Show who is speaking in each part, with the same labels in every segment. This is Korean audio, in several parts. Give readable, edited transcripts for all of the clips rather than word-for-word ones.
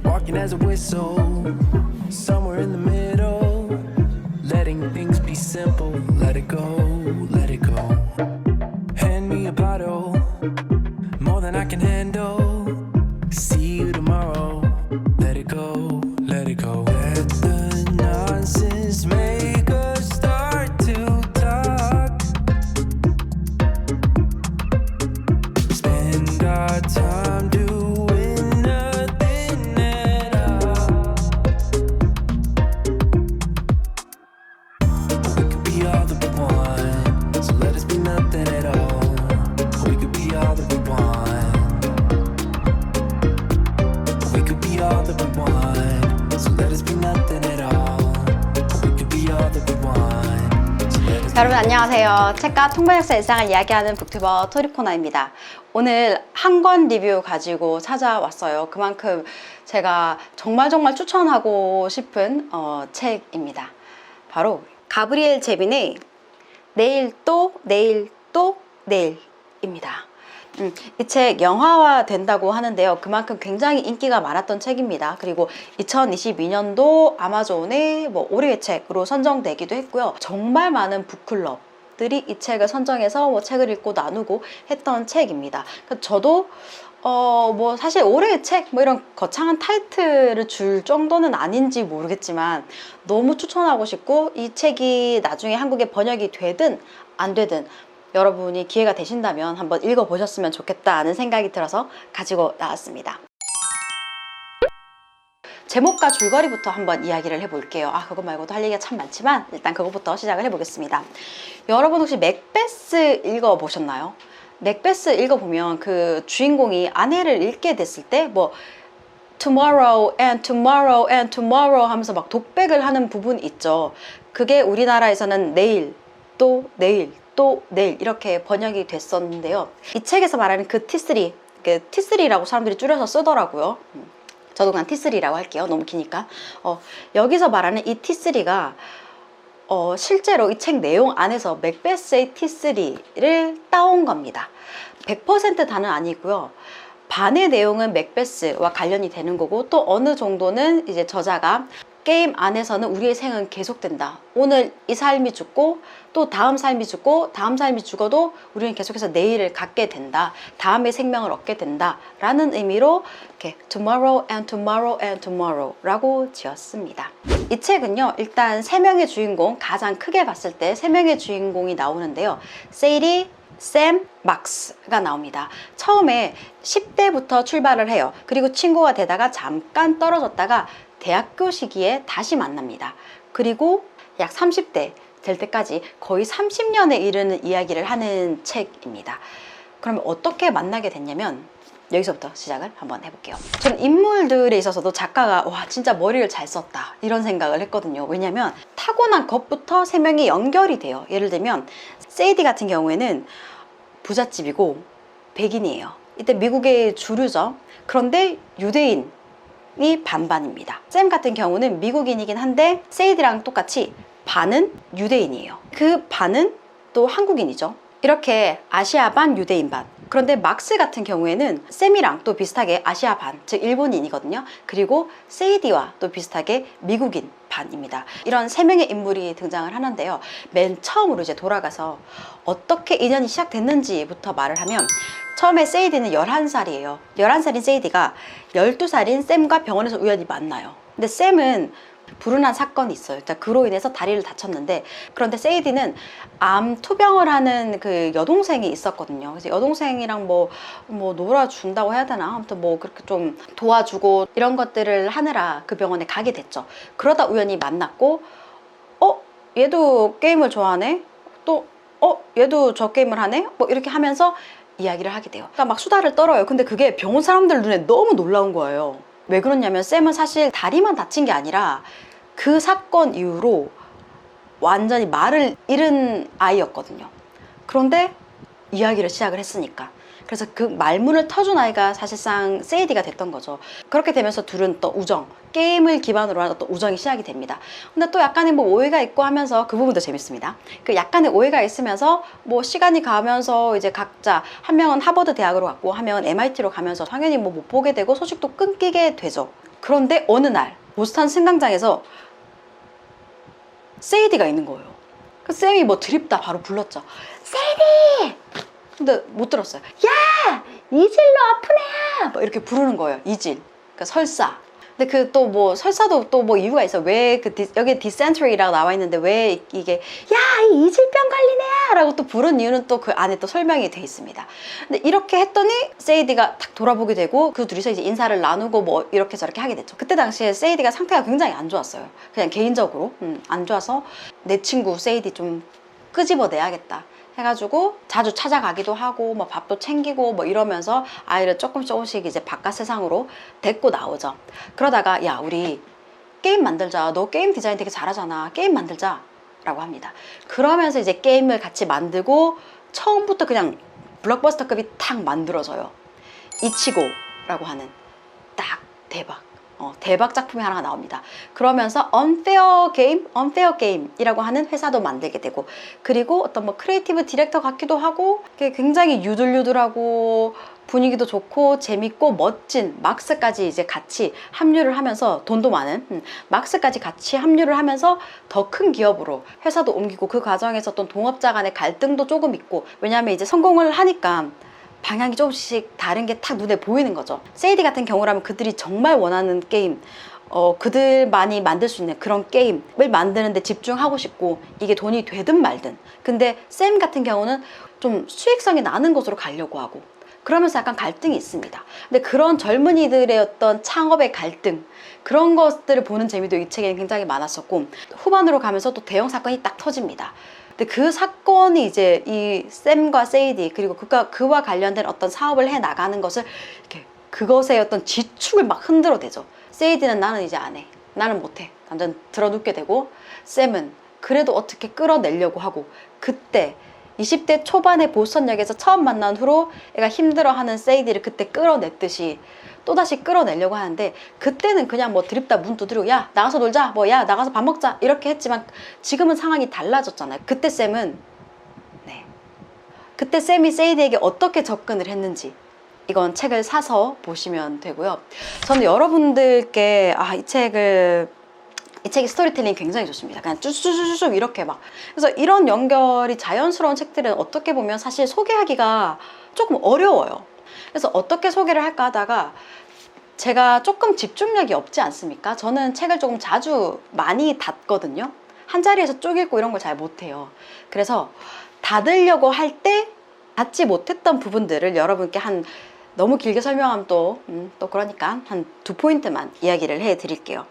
Speaker 1: Walking as a whistle, somewhere in the middle, letting things be simple, let it go, let it go. Hand me a bottle, more than I can handle. See you tomorrow, let it go, let it go. Let the nonsense make us start to talk. Spend our time doing nothing at all. We could be all that we want, so let us be nothing at all. We could be all that we want. We could be all that we want, so let us be nothing at all. We could be all that we want, so let us be.
Speaker 2: 여러분 안녕하세요. 책과 통번역사 일상을 이야기하는 북튜버 토리코나입니다. 오늘 한 권 리뷰 가지고 찾아왔어요. 그만큼 제가 정말 추천하고 싶은 책입니다. 바로 가브리엘 제빈의 내일 또 내일 또 내일입니다. 이 책 영화화 된다고 하는데요. 그만큼 굉장히 인기가 많았던 책입니다. 그리고 2022년도 아마존의 올해의 책으로 선정되기도 했고요. 정말 많은 북클럽들이 이 책을 선정해서 책을 읽고 나누고 했던 책입니다. 저도 사실 올해의 책 이런 거창한 타이틀을 줄 정도는 아닌지 모르겠지만 너무 추천하고 싶고, 이 책이 나중에 한국에 번역이 되든 안 되든 여러분이 기회가 되신다면 한번 읽어보셨으면 좋겠다는 생각이 들어서 가지고 나왔습니다. 제목과 줄거리부터 한번 이야기를 해볼게요. 그거 말고도 할 얘기가 참 많지만 일단 그거부터 시작을 해보겠습니다. 여러분 혹시 맥베스 읽어보셨나요? 맥베스 읽어보면 그 주인공이 아내를 잃게 됐을 때 tomorrow and tomorrow and tomorrow 하면서 막 독백을 하는 부분이 있죠. 그게 우리나라에서는 내일 또 내일 또 내일 이렇게 번역이 됐었는데요. 이 책에서 말하는 그 T3, T3라고 사람들이 줄여서 쓰더라고요. 저도 그냥 T3라고 할게요. 너무 기니까. 여기서 말하는 이 T3가 실제로 이 책 내용 안에서 맥베스의 T3를 따온 겁니다. 100% 다는 아니고요. 반의 내용은 맥베스와 관련이 되는 거고, 또 어느 정도는 이제 저자가 게임 안에서는 우리의 생은 계속된다. 오늘 이 삶이 죽고 또 다음 삶이 죽고 다음 삶이 죽어도 우리는 계속해서 내일을 갖게 된다. 다음의 생명을 얻게 된다. 라는 의미로 이렇게 tomorrow and tomorrow and tomorrow 라고 지었습니다. 이 책은요, 일단 3명의 주인공, 가장 크게 봤을 때 3명의 주인공이 나오는데요. 세이디, 샘, 막스가 나옵니다. 처음에 10대부터 출발을 해요. 그리고 친구가 되다가 잠깐 떨어졌다가 대학교 시기에 다시 만납니다. 그리고 약 30대 될 때까지 거의 30년에 이르는 이야기를 하는 책입니다. 그러면 어떻게 만나게 됐냐면 여기서부터 시작을 한번 해볼게요. 저는 인물들에 있어서도 작가가 와 진짜 머리를 잘 썼다 이런 생각을 했거든요. 왜냐면 타고난 것부터 3명이 연결이 돼요. 예를 들면 세이디 같은 경우에는 부잣집이고 백인이에요. 이때 미국의 주류죠. 그런데 유대인이 반반입니다. 샘 같은 경우는 미국인이긴 한데 세이디랑 똑같이 반은 유대인이에요. 그 반은 또 한국인이죠. 이렇게 아시아 반 유대인 반. 그런데 막스 같은 경우에는 샘이랑 또 비슷하게 아시아 반, 즉 일본인이거든요. 그리고 세이디와 또 비슷하게 미국인 반입니다. 이런 3명의 인물이 등장을 하는데요. 맨 처음으로 이제 돌아가서 어떻게 인연이 시작됐는지부터 말을 하면, 처음에 세이디는 11살이에요. 11살인 세이디가 12살인 샘과 병원에서 우연히 만나요. 근데 샘은 불운한 사건이 있어요. 일단 그로 인해서 다리를 다쳤는데, 그런데 세이디는 암 투병을 하는 그 여동생이 있었거든요. 그래서 여동생이랑 놀아준다고 해야 되나? 아무튼 그렇게 좀 도와주고 이런 것들을 하느라 그 병원에 가게 됐죠. 그러다 우연히 만났고, 얘도 게임을 좋아하네? 또, 얘도 저 게임을 하네? 이렇게 하면서 이야기를 하게 돼요. 그러니까 막 수다를 떨어요. 근데 그게 병원 사람들 눈에 너무 놀라운 거예요. 왜 그러냐면 샘은 사실 다리만 다친 게 아니라 그 사건 이후로 완전히 말을 잃은 아이였거든요. 그런데 이야기를 시작을 했으니까. 그래서 그 말문을 터준 아이가 사실상 세이디가 됐던 거죠. 그렇게 되면서 둘은 또 우정, 게임을 기반으로 한 어떤 우정이 시작이 됩니다. 근데 또 약간의 뭐 오해가 있고 하면서 그 부분도 재밌습니다. 그 약간의 오해가 있으면서 뭐 시간이 가면서 이제 각자 한 명은 하버드 대학으로 갔고 한 명은 MIT로 가면서 당연히 뭐 못 보게 되고 소식도 끊기게 되죠. 그런데 어느 날 보스턴 승강장에서 세이디가 있는 거예요. 그 쌤이 뭐 드립다 바로 불렀죠. 세이디! 근데 못 들었어요. 야! 이질로 아픈 애야! 뭐 이렇게 부르는 거예요. 이질. 그러니까 설사. 근데 그 또 뭐 설사도 또 뭐 이유가 있어. 왜 그 여기 디센트리라고 나와 있는데 왜 이게 야! 이 이질병 걸린 애야! 라고 또 부른 이유는 또 그 안에 또 설명이 돼 있습니다. 근데 이렇게 했더니 세이디가 탁 돌아보게 되고 그 둘이서 이제 인사를 나누고 뭐 이렇게 저렇게 하게 됐죠. 그때 당시에 세이디가 상태가 굉장히 안 좋았어요. 그냥 개인적으로 안 좋아서 내 친구 세이디 좀 끄집어내야겠다 해가지고 자주 찾아가기도 하고 뭐 밥도 챙기고 뭐 이러면서 아이를 조금씩 이제 바깥 세상으로 데리고 나오죠. 그러다가 야 우리 게임 만들자. 너 게임 디자인 되게 잘하잖아. 게임 만들자 라고 합니다. 그러면서 이제 게임을 같이 만들고 처음부터 그냥 블록버스터급이 탁 만들어져요. 이치고라고 하는 딱 대박 작품이 하나가 나옵니다. 그러면서 Unfair Game이라고 하는 회사도 만들게 되고, 그리고 어떤 뭐 크리에이티브 디렉터 같기도 하고 굉장히 유들유들하고 분위기도 좋고 재밌고 멋진 막스까지 이제 같이 합류를 하면서, 돈도 많은 막스까지 같이 합류를 하면서 더 큰 기업으로 회사도 옮기고, 그 과정에서 어떤 동업자 간의 갈등도 조금 있고, 왜냐하면 이제 성공을 하니까 방향이 조금씩 다른 게 탁 눈에 보이는 거죠. 세이디 같은 경우라면 그들이 정말 원하는 게임, 그들만이 만들 수 있는 그런 게임을 만드는데 집중하고 싶고, 이게 돈이 되든 말든. 근데 샘 같은 경우는 좀 수익성이 나는 곳으로 가려고 하고, 그러면서 약간 갈등이 있습니다. 근데 그런 젊은이들의 어떤 창업의 갈등, 그런 것들을 보는 재미도 이 책에는 굉장히 많았었고, 후반으로 가면서 또 대형 사건이 딱 터집니다. 근데 그 사건이 이제 이 샘과 세이디, 그리고 그와 관련된 어떤 사업을 해 나가는 것을 이렇게 그것의 어떤 지축을 막 흔들어 대죠. 세이디는 나는 이제 안 해, 나는 못해, 완전 들어눕게 되고, 샘은 그래도 어떻게 끌어내려고 하고, 그때 20대 초반의 보스턴역에서 처음 만난 후로 애가 힘들어하는 세이디를 그때 끌어냈듯이 또다시 끌어내려고 하는데, 그때는 그냥 뭐 드립다 문 두드리고 야 나가서 놀자, 뭐 야 나가서 밥 먹자 이렇게 했지만, 지금은 상황이 달라졌잖아요. 그때 샘은 그때 샘이 세이디에게 어떻게 접근을 했는지, 이건 책을 사서 보시면 되고요. 저는 여러분들께 이 책의 스토리텔링 굉장히 좋습니다. 그냥 쭈쭈쭈쭈 이렇게 막. 그래서 이런 연결이 자연스러운 책들은 어떻게 보면 사실 소개하기가 조금 어려워요. 그래서 어떻게 소개를 할까 하다가, 제가 조금 집중력이 없지 않습니까? 저는 책을 조금 자주 많이 닫거든요. 한 자리에서 쭉 읽고 이런 걸 잘 못해요. 그래서 닫으려고 할 때 닫지 못했던 부분들을 여러분께 너무 길게 설명하면 또 그러니까 한 2포인트만 이야기를 해 드릴게요.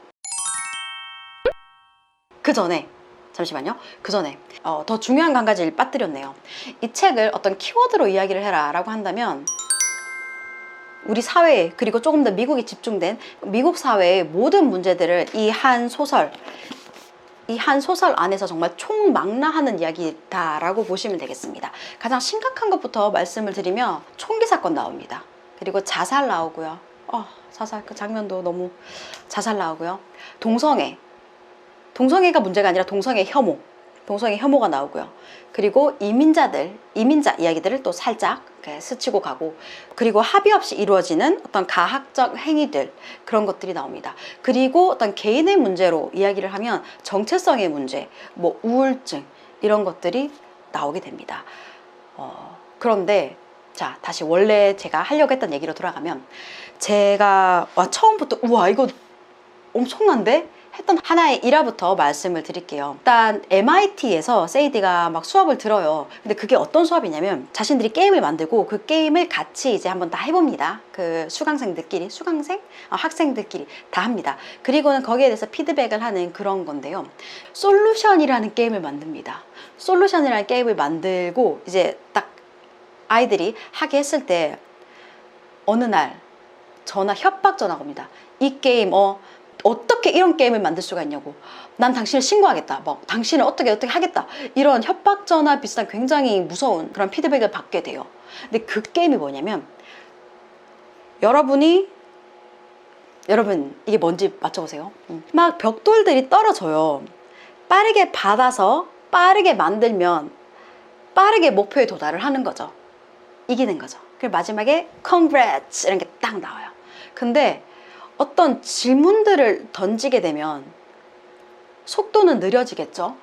Speaker 2: 그 전에 더 중요한 거 한 가지를 빠뜨렸네요. 이 책을 어떤 키워드로 이야기를 해라 라고 한다면, 우리 사회, 그리고 조금 더 미국에 집중된 미국 사회의 모든 문제들을 이 한 소설 안에서 정말 총망라하는 이야기다라고 보시면 되겠습니다. 가장 심각한 것부터 말씀을 드리면, 총기 사건 나옵니다. 그리고 자살 나오고요. 자살 그 장면도 너무 자살 나오고요. 동성애가 문제가 아니라 동성애 혐오가 나오고요. 그리고 이민자 이야기들을 또 살짝 스치고 가고, 그리고 합의 없이 이루어지는 어떤 가학적 행위들, 그런 것들이 나옵니다. 그리고 어떤 개인의 문제로 이야기를 하면 정체성의 문제, 뭐 우울증, 이런 것들이 나오게 됩니다. 그런데 자, 다시 원래 제가 하려고 했던 얘기로 돌아가면, 제가 처음부터 우와 이거 엄청난데? 했던 하나의 일화부터 말씀을 드릴게요. 일단 MIT에서 세이디가 막 수업을 들어요. 근데 그게 어떤 수업이냐면, 자신들이 게임을 만들고 그 게임을 같이 이제 한번 다 해봅니다. 그 학생들끼리 다 합니다. 그리고는 거기에 대해서 피드백을 하는 그런 건데요. 솔루션이라는 게임을 만듭니다. 솔루션이라는 게임을 만들고 이제 딱 아이들이 하게 했을 때, 어느 날 협박 전화가 옵니다. 이 게임 어떻게 이런 게임을 만들 수가 있냐고. 난 당신을 신고하겠다. 뭐 당신을 어떻게 하겠다. 이런 협박 전화 비슷한 굉장히 무서운 그런 피드백을 받게 돼요. 근데 그 게임이 뭐냐면 여러분 이게 뭔지 맞춰보세요. 막 벽돌들이 떨어져요. 빠르게 받아서 빠르게 만들면 빠르게 목표에 도달을 하는 거죠. 이기는 거죠. 그리고 마지막에 congrats 이런 게 딱 나와요. 근데 어떤 질문들을 던지게 되면 속도는 느려지겠죠.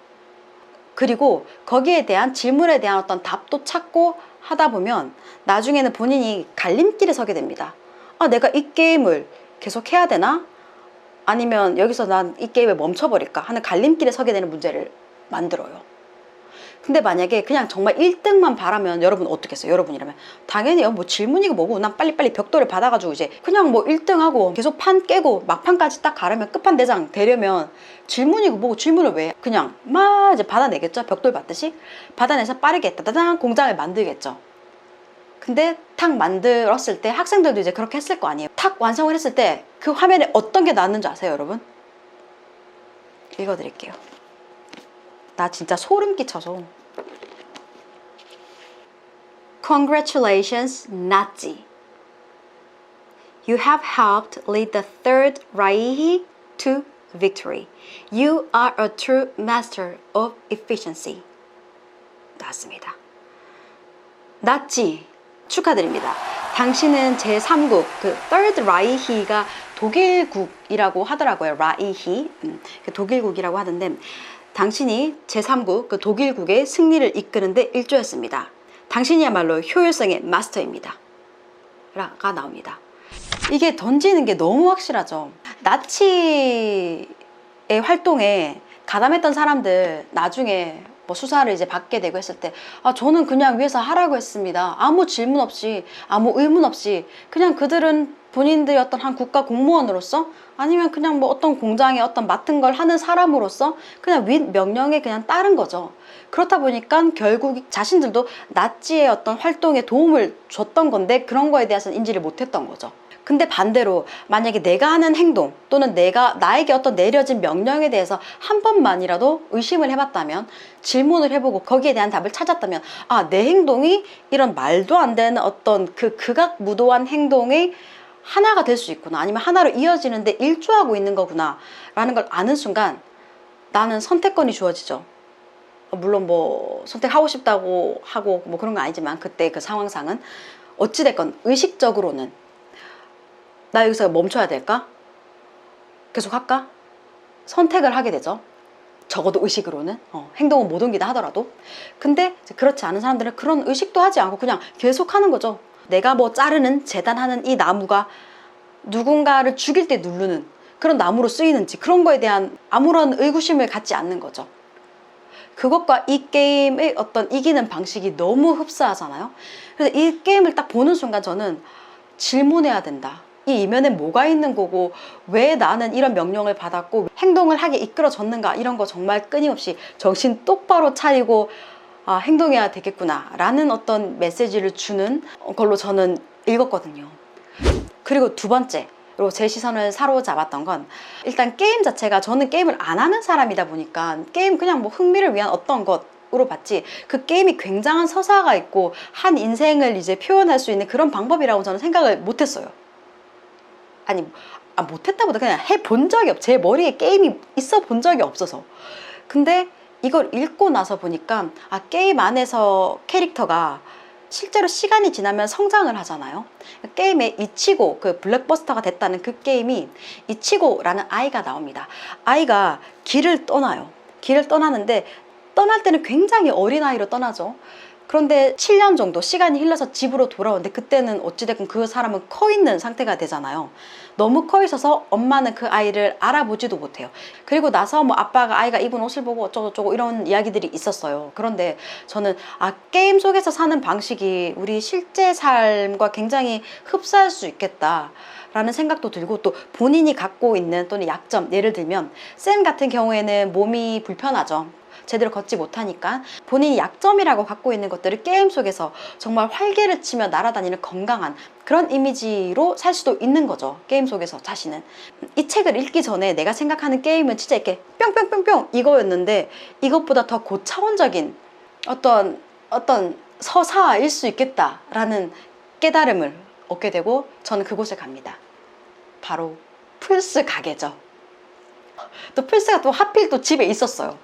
Speaker 2: 그리고 거기에 대한 질문에 대한 어떤 답도 찾고 하다 보면 나중에는 본인이 갈림길에 서게 됩니다. 아, 내가 이 게임을 계속 해야 되나? 아니면 여기서 난 이 게임을 멈춰버릴까? 하는 갈림길에 서게 되는 문제를 만들어요. 근데 만약에 그냥 정말 1등만 바라면 여러분 어떻겠어요? 여러분이라면 당연히 뭐 질문이고 뭐고 난 빨리빨리 벽돌을 받아가지고 이제 그냥 뭐 1등하고 계속 판 깨고 막판까지 딱 가려면 끝판대장 되려면 질문이고 뭐고 질문을 왜 그냥 막 이제 받아내겠죠? 벽돌 받듯이 받아내서 빠르게 따다당 공장을 만들겠죠. 근데 탁 만들었을 때 학생들도 이제 그렇게 했을 거 아니에요. 탁 완성을 했을 때 그 화면에 어떤 게 나왔는지 아세요, 여러분? 읽어드릴게요. 나 진짜 소름 끼쳐서. Congratulations, Nazi. You have helped lead the Third Reich to victory. You are a true master of efficiency. 나왔습니다. 나치 축하드립니다. 당신은 제3국 그 Third Reich가 독일국이라고 하더라고요. 라이히 독일국이라고 하던데 당신이 제3국 그 독일국의 승리를 이끄는데 일조했습니다. 당신이야말로 효율성의 마스터입니다. 라가 나옵니다. 이게 던지는 게 너무 확실하죠. 나치의 활동에 가담했던 사람들 나중에 뭐 수사를 이제 받게 되고 했을 때 아, 저는 그냥 위에서 하라고 했습니다. 아무 질문 없이 아무 의문 없이 그냥 그들은 본인들이 어떤 한 국가 공무원으로서 아니면 그냥 뭐 어떤 공장에 어떤 맡은 걸 하는 사람으로서 그냥 윗 명령에 그냥 따른 거죠. 그렇다 보니까 결국 자신들도 나치의 어떤 활동에 도움을 줬던 건데 그런 거에 대해서는 인지를 못했던 거죠. 근데 반대로 만약에 내가 하는 행동 또는 나에게 어떤 내려진 명령에 대해서 한 번만이라도 의심을 해봤다면 질문을 해보고 거기에 대한 답을 찾았다면 아, 내 행동이 이런 말도 안 되는 어떤 그 극악무도한 행동의 하나가 될 수 있구나 아니면 하나로 이어지는데 일조하고 있는 거구나 라는 걸 아는 순간 나는 선택권이 주어지죠. 물론 뭐 선택하고 싶다고 하고 뭐 그런 건 아니지만 그때 그 상황상은 어찌됐건 의식적으로는 나 여기서 멈춰야 될까? 계속 할까? 선택을 하게 되죠. 적어도 의식으로는 행동은 못 옮기다 하더라도. 근데 그렇지 않은 사람들은 그런 의식도 하지 않고 그냥 계속 하는 거죠. 내가 뭐 자르는 재단하는 이 나무가 누군가를 죽일 때 누르는 그런 나무로 쓰이는지 그런 거에 대한 아무런 의구심을 갖지 않는 거죠. 그것과 이 게임의 어떤 이기는 방식이 너무 흡사하잖아요. 그래서 이 게임을 딱 보는 순간 저는 질문해야 된다. 이 이면에 뭐가 있는 거고 왜 나는 이런 명령을 받았고 행동을 하게 이끌어졌는가 이런 거 정말 끊임없이 정신 똑바로 차리고 아, 행동해야 되겠구나 라는 어떤 메시지를 주는 걸로 저는 읽었거든요. 그리고 두 번째로 제 시선을 사로잡았던 건 일단 게임 자체가 저는 게임을 안 하는 사람이다 보니까 게임 그냥 뭐 흥미를 위한 어떤 것으로 봤지 그 게임이 굉장한 서사가 있고 한 인생을 이제 표현할 수 있는 그런 방법이라고 저는 생각을 못했어요. 아니 못했다보다 그냥 해본 적이 제 머리에 게임이 있어 본 적이 없어서. 근데 이걸 읽고 나서 보니까 아, 게임 안에서 캐릭터가 실제로 시간이 지나면 성장을 하잖아요. 게임에 이치고 그 블랙버스터가 됐다는 그 게임이 이치고라는 아이가 나옵니다. 아이가 길을 떠나요. 길을 떠나는데 떠날 때는 굉장히 어린 아이로 떠나죠. 그런데 7년 정도 시간이 흘러서 집으로 돌아오는데 그때는 어찌됐건 그 사람은 커 있는 상태가 되잖아요. 너무 커 있어서 엄마는 그 아이를 알아보지도 못해요. 그리고 나서 뭐 아빠가 아이가 입은 옷을 보고 어쩌고저쩌고 이런 이야기들이 있었어요. 그런데 저는 아, 게임 속에서 사는 방식이 우리 실제 삶과 굉장히 흡사할 수 있겠다 라는 생각도 들고 또 본인이 갖고 있는 또는 약점 예를 들면 쌤 같은 경우에는 몸이 불편하죠. 제대로 걷지 못하니까 본인이 약점이라고 갖고 있는 것들을 게임 속에서 정말 활개를 치며 날아다니는 건강한 그런 이미지로 살 수도 있는 거죠. 게임 속에서 자신은. 이 책을 읽기 전에 내가 생각하는 게임은 진짜 이렇게 뿅뿅뿅뿅 이거였는데 이것보다 더 고차원적인 어떤 서사일 수 있겠다라는 깨달음을 얻게 되고 저는 그곳에 갑니다. 바로 플스 가게죠. 또 플스가 또 하필 또 집에 있었어요.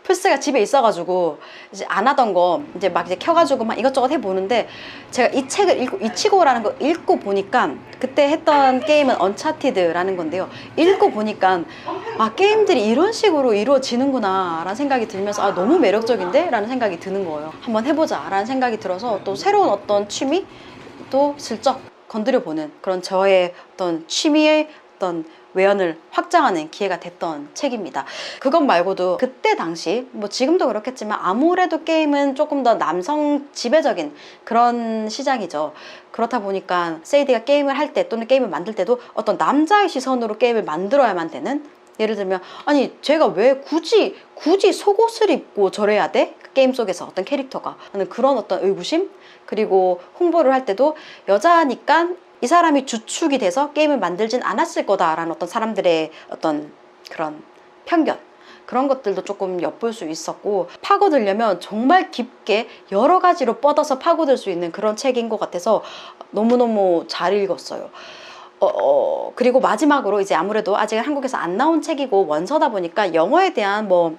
Speaker 2: 플스가 집에 있어가지고 이제 안 하던 거 이제 막 이제 켜가지고 막 이것저것 해보는데 제가 이 책을 읽고 이치고라는 거 읽고 보니까 그때 했던 게임은 언차티드라는 건데요. 읽고 보니까 아 게임들이 이런 식으로 이루어지는구나 라는 생각이 들면서 아 너무 매력적인데? 라는 생각이 드는 거예요. 한번 해보자 라는 생각이 들어서 또 새로운 어떤 취미 또 슬쩍 건드려보는 그런 저의 어떤 취미의 어떤 외연을 확장하는 기회가 됐던 책입니다. 그것 말고도 그때 당시 뭐 지금도 그렇겠지만 아무래도 게임은 조금 더 남성 지배적인 그런 시장이죠. 그렇다 보니까 세이디가 게임을 할 때 또는 게임을 만들 때도 어떤 남자의 시선으로 게임을 만들어야만 되는, 예를 들면 아니 제가 왜 굳이 속옷을 입고 저래야 돼? 그 게임 속에서 어떤 캐릭터가 하는 그런 어떤 의구심, 그리고 홍보를 할 때도 여자니까 이 사람이 주축이 돼서 게임을 만들진 않았을 거다라는 어떤 사람들의 어떤 그런 편견, 그런 것들도 조금 엿볼 수 있었고, 파고들려면 정말 깊게 여러 가지로 뻗어서 파고들 수 있는 그런 책인 것 같아서 너무너무 잘 읽었어요. 그리고 마지막으로 이제 아무래도 아직 한국에서 안 나온 책이고 원서다 보니까 영어에 대한 뭐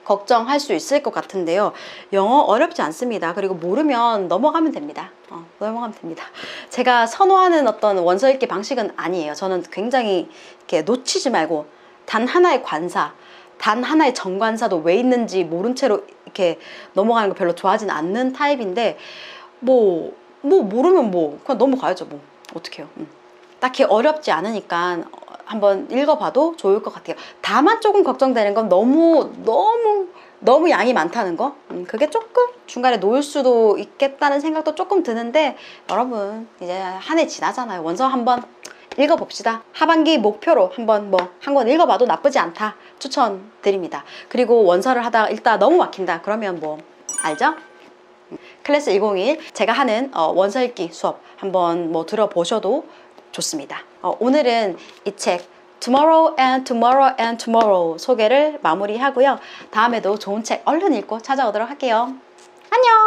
Speaker 2: 걱정할 수 있을 것 같은데요. 영어 어렵지 않습니다. 그리고 모르면 넘어가면 됩니다. 넘어가면 됩니다. 제가 선호하는 어떤 원서 읽기 방식은 아니에요. 저는 굉장히 이렇게 놓치지 말고 단 하나의 관사, 단 하나의 정관사도 왜 있는지 모른 채로 이렇게 넘어가는 거 별로 좋아하진 않는 타입인데 뭐 모르면 뭐 그냥 넘어가야죠. 뭐 어떡해요. 딱히 어렵지 않으니까 한번 읽어봐도 좋을 것 같아요. 다만 조금 걱정되는 건 너무 양이 많다는 거, 그게 조금 중간에 놓을 수도 있겠다는 생각도 조금 드는데, 여러분 이제 한 해 지나잖아요. 원서 한번 읽어봅시다. 하반기 목표로 한번 뭐 한 권 읽어봐도 나쁘지 않다 추천드립니다. 그리고 원서를 하다가 읽다가 너무 막힌다 그러면 뭐 알죠? 클래스 101 제가 하는 원서 읽기 수업 한번 뭐 들어보셔도 좋습니다. 오늘은 이 책 Tomorrow and Tomorrow and Tomorrow 소개를 마무리하고요. 다음에도 좋은 책 얼른 읽고 찾아오도록 할게요. 안녕!